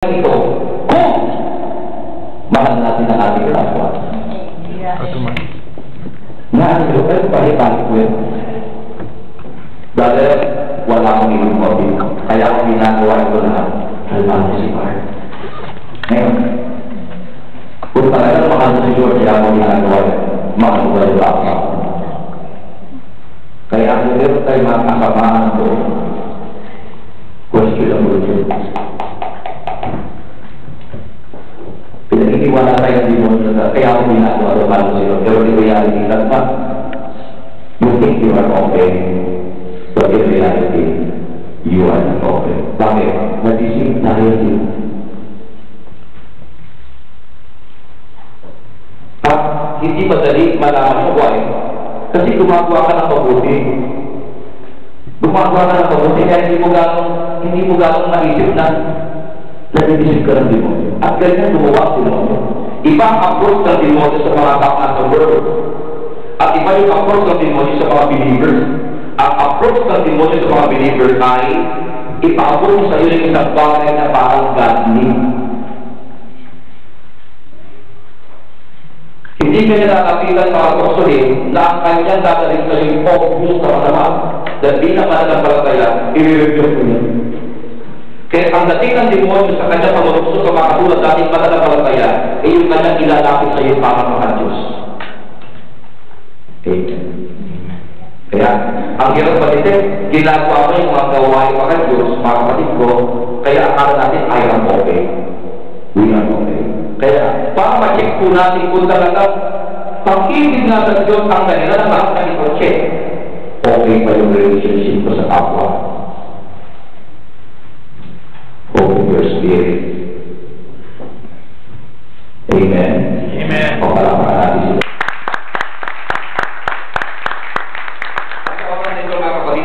ito kung mahal natin ang ating kapwa. Naano pero pahitang ko yun. Brother, wala akong ilumotin. Kaya akong ginagawa ito na halman mo si Mark. Ngayon, kung talagang mahal mo si George, kaya akong ginagawa ito. Mahal mo ito ako. Kaya ang meron tayo mga kasamaan ko. Question ang ulo. Pinag-iwala tayo ng demonyo na kaya ako ginagawa ito mahal mo si George. Pero di reality lang ba? You think you are okay. But in reality, you are not okay. Bakit? Nag-isip tayo dito. Hindi madali malaman mo why. Kasi gumagawa ka ng mabuti. Gumagawa ka ng mabuti kaya hindi mo gano'ng maisip na nag-isip ka ng demonyo. At ganyan gumawa ang demonyo. Iba ang approach ng demonyo sa mga kapwa sa world. At iba yung approach ng demonyo sa mga believers. Ang approach ng demonyo sa mga believers ay ipa-approach sa iyo ng isang bagay na parang godly. Hindi ka nilalapitan para kusulit na ang kanyang dadalhin sa iyo obvious na masama. Dahil bilang mananampalataya, i-review ko niya. Kaya ang dating ng demonyo sa kanyang pamulukso sa mga katulad dating mananampalataya, ay yung kanyang ilalapit sa iyo para maka-Diyos. Amen. Kaya, ang hirap palitin, ginagawa ko yung mga gawain maka-Diyos, mga kapatid ko, kaya akala natin, I am okay. We are okay. Kaya, para ma-check po natin kung talaga pag-ibig nga sa Diyos ang kanila na makakita ko check. Okay pa yung relationship ko sa kapwa. Open your spirit. Amen. Amen. O palakpakan natin sila.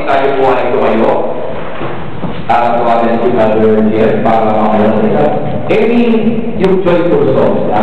Tayo po ay tumayo. Tawagan si Brother Jeff para makayaw nila. Any yung joyful songs,